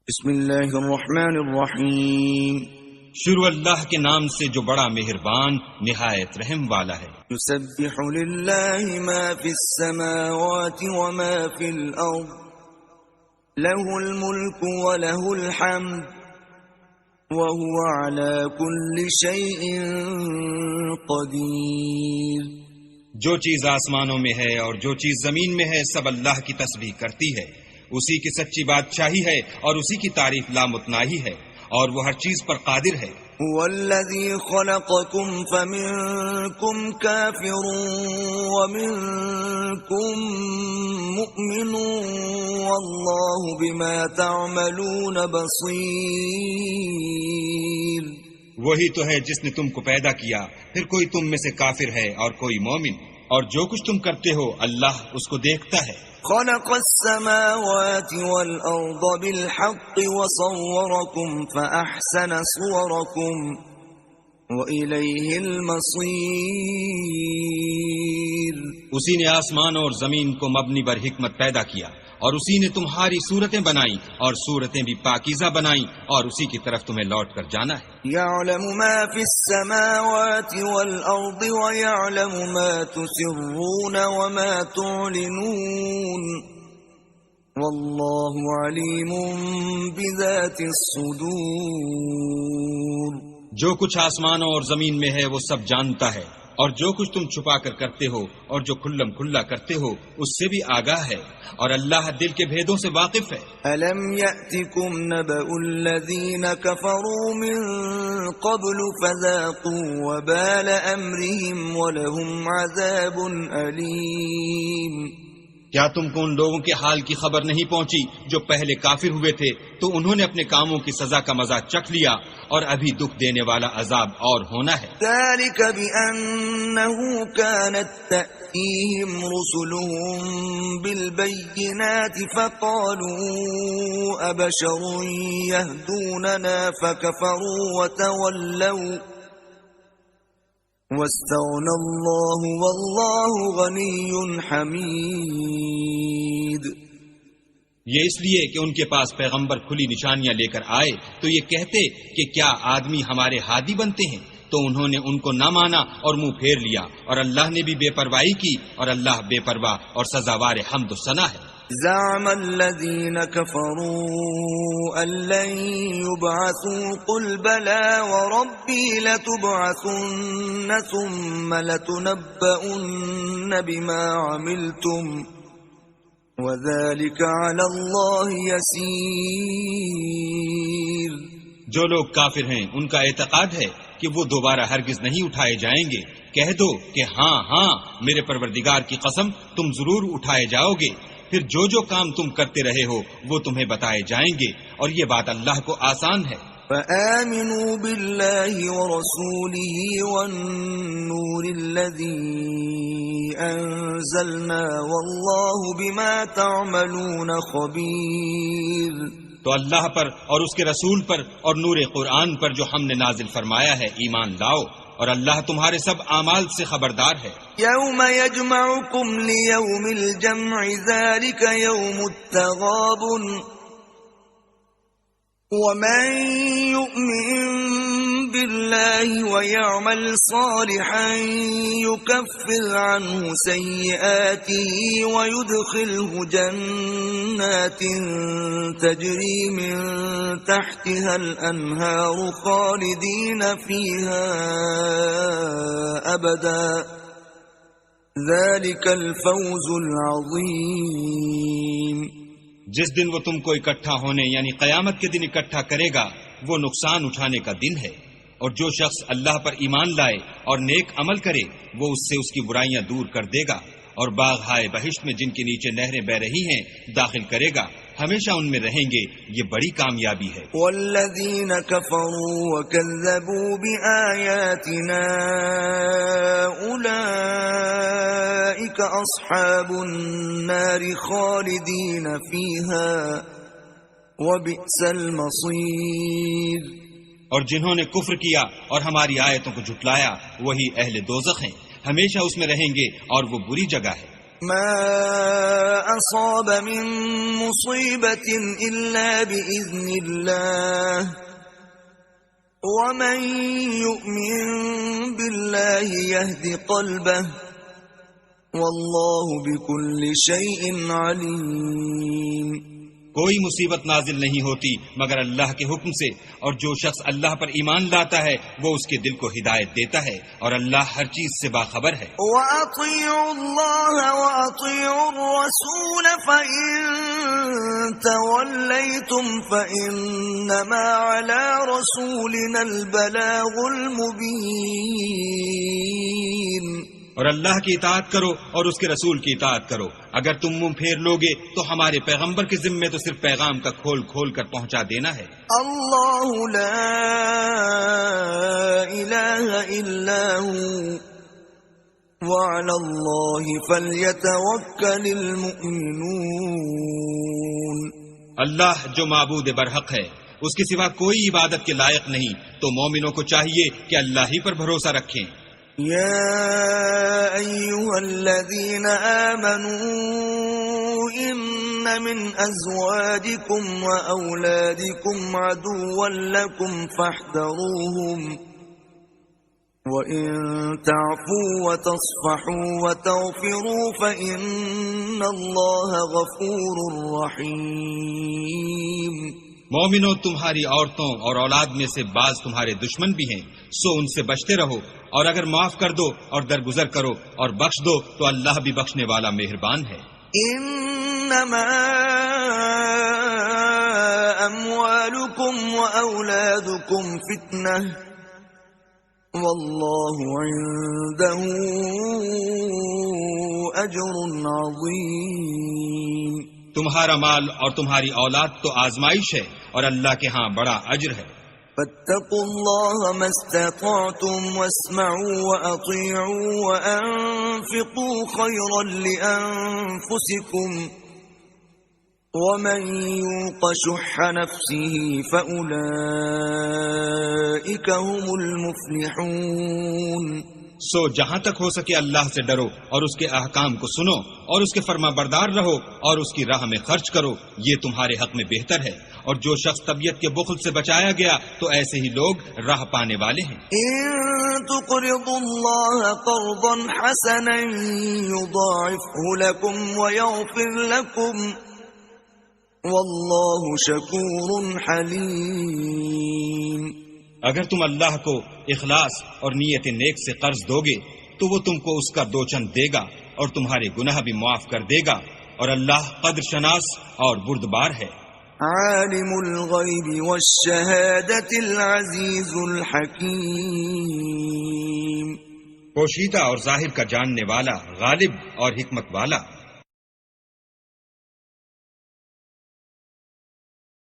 بسم اللہ الرحمن الرحیم شروع اللہ کے نام سے جو بڑا مہربان نہایت رحم والا ہے۔ یسبح للہ ما فی السماوات وما فی الارض له الملک وله الحمد وهو على كل شیء قدیر۔ جو چیز آسمانوں میں ہے اور جو چیز زمین میں ہے سب اللہ کی تسبیح کرتی ہے، اسی کی سچی بادشاہی ہے اور اسی کی تعریف لامتناہی ہے، اور وہ ہر چیز پر قادر ہے۔ والذی خلقکم فمنکم کافر ومنکم مؤمن واللہ بما تعملون بصیر۔ وہی تو ہے جس نے تم کو پیدا کیا، پھر کوئی تم میں سے کافر ہے اور کوئی مومن، اور جو کچھ تم کرتے ہو اللہ اس کو دیکھتا ہے۔ خلق السماوات والأرض بالحق وصوركم فأحسن صوركم وإليه المصير۔ اسی نے آسمان اور زمین کو مبنی بر حکمت پیدا کیا، اور اسی نے تمہاری صورتیں بنائیں اور صورتیں بھی پاکیزہ بنائیں، اور اسی کی طرف تمہیں لوٹ کر جانا ہے۔ يعلم ما في السماوات والأرض ويعلم ما تسرون وما تعلنون والله عليم بذات الصدور۔ جو کچھ آسمانوں اور زمین میں ہے وہ سب جانتا ہے، اور جو کچھ تم چھپا کر کرتے ہو اور جو کھلم کھلا کرتے ہو اس سے بھی آگاہ ہے، اور اللہ دل کے بھیدوں سے واقف ہے۔ أَلَمْ يَأْتِكُمْ نَبَأُ الَّذِينَ كَفَرُوا مِن قَبْلُ فَذَاقُوا وَبَالَ أَمْرِهِمْ وَلَهُمْ عَذَابٌ أَلِيمٌ۔ کیا تم کو ان لوگوں کے حال کی خبر نہیں پہنچی جو پہلے کافر ہوئے تھے، تو انہوں نے اپنے کاموں کی سزا کا مزہ چکھ لیا، اور ابھی دکھ دینے والا عذاب اور ہونا ہے۔ ذَلِكَ بِأَنَّهُ كَانَتْ تَأْتِيهِمْ رُسُلُهُم بِالْبَيِّنَاتِ فَقَالُوا أَبَشَرٌ يَهْدُونَنَا فَكَفَرُوا وَتَوَلَّوْا وَاسْتَغْنَى اللَّهُ وَاللَّهُ غَنِيٌّ حَمِيدٌ۔ یہ اس لیے کہ ان کے پاس پیغمبر کھلی نشانیاں لے کر آئے تو یہ کہتے کہ کیا آدمی ہمارے ہادی بنتے ہیں، تو انہوں نے ان کو نہ مانا اور منہ پھیر لیا، اور اللہ نے بھی بے پرواہی کی، اور اللہ بے پرواہ اور سزاوار حمد و ثنا ہے۔ زعم الذين كفروا أن لن يبعثوا قل بلى وربي لتبعثن ثم لتنبؤن بما عملتم وذلك على الله يسير۔ جو لوگ کافر ہیں ان کا اعتقاد ہے کہ وہ دوبارہ ہرگز نہیں اٹھائے جائیں گے۔ کہہ دو کہ ہاں ہاں میرے پروردگار کی قسم تم ضرور اٹھائے جاؤ گے، پھر جو جو کام تم کرتے رہے ہو وہ تمہیں بتائے جائیں گے، اور یہ بات اللہ کو آسان ہے۔ فآمنوا بالله ورسوله والنور الذي أنزلنا والله بما تعملون خبير۔ تو اللہ پر اور اس کے رسول پر اور نور قرآن پر جو ہم نے نازل فرمایا ہے ایمان لاؤ، اور اللہ تمہارے سب اعمال سے خبردار ہے۔ یوم یجمعکم لیوم الجمع ذلک یوم التغابن ومن يؤمن بالله ويعمل صالحا يكفر عنه سيئاته ويدخله جنات تجري من تحتها الأنهار خالدين فيها أبدا ذلك الفوز العظيم۔ جس دن وہ تم کو اکٹھا ہونے یعنی قیامت کے دن اکٹھا کرے گا وہ نقصان اٹھانے کا دن ہے، اور جو شخص اللہ پر ایمان لائے اور نیک عمل کرے وہ اس سے اس کی برائیاں دور کر دے گا، اور باغ ہائے بہشت میں جن کے نیچے نہریں بہ رہی ہیں داخل کرے گا، ہمیشہ ان میں رہیں گے، یہ بڑی کامیابی ہے۔ والذین کفروا وکذبوا بآیاتنا اولئک اصحاب النار خالدین فیہا وبئس المصیر۔ اور جنہوں نے کفر کیا اور ہماری آیتوں کو جھٹلایا وہی اہل دوزخ ہیں، ہمیشہ اس میں رہیں گے اور وہ بری جگہ ہے۔ ما أصاب من مصيبة إلا بإذن الله ومن يؤمن بالله يهد قلبه والله بكل شيء عليم. کوئی مصیبت نازل نہیں ہوتی مگر اللہ کے حکم سے، اور جو شخص اللہ پر ایمان لاتا ہے وہ اس کے دل کو ہدایت دیتا ہے، اور اللہ ہر چیز سے باخبر ہے. وَأَطِيعُوا اللَّهَ وَأَطِيعُوا الرَّسُولَ فَإِن تَوَلَّيْتُمْ فَإِنَّمَا عَلَى رَسُولِنَا الْبَلَاغُ الْمُبِينُ. اور اللہ کی اطاعت کرو اور اس کے رسول کی اطاعت کرو. اگر تم منہ پھیر لوگے تو ہمارے پیغمبر کے ذمے تو صرف پیغام کا کھول کھول کر پہنچا دینا ہے. اللہ لا الہ الا هو وعلی اللہ فلیتوکل المؤمنون. اللہ جو معبود برحق ہے، اس کے سوا کوئی عبادت کے لائق نہیں، تو مومنوں کو چاہیے کہ اللہ ہی پر بھروسہ رکھیں. يا أيها الذين آمنوا إن من أزواجكم وأولادكم عدوا لكم فاحذروهم وإن تعفوا وتصفحوا وتغفروا فإن الله غفور رحيم. مومنوں، تمہاری عورتوں اور اولاد میں سے بعض تمہارے دشمن بھی ہیں، سو ان سے بچتے رہو، اور اگر معاف کر دو اور درگزر کرو اور بخش دو تو اللہ بھی بخشنے والا مہربان ہے. انما اموالکم واولادکم فتنہ واللہ عنده اجر عظیم. تمہارا مال اور تمہاری اولاد تو آزمائش ہے، اور اللہ کے ہاں بڑا اجر ہے. فاتقوا الله ما استطعتم واسمعوا وأطيعوا وأنفقوا خيرا لأنفسكم ومن يوق شح نفسه فأولئك هم المفلحون. سو جہاں تک ہو سکے اللہ سے ڈرو اور اس کے احکام کو سنو اور اس کے فرما بردار رہو اور اس کی راہ میں خرچ کرو، یہ تمہارے حق میں بہتر ہے. اور جو شخص طبیعت کے بخل سے بچایا گیا تو ایسے ہی لوگ راہ پانے والے ہیں. ان تقرضوا الله قرضا حسنا يضاعفه لكم ويغفر لكم والله شكور حليم. اگر تم اللہ کو اخلاص اور نیت نیک سے قرض دو گے تو وہ تم کو اس کا دو چند دے گا اور تمہارے گناہ بھی معاف کر دے گا، اور اللہ قدر شناس اور بردبار ہے. عالم الغیب والشہادۃ العزیز الحکیم. پوشیدہ اور ظاہر کا جاننے والا، غالب اور حکمت والا.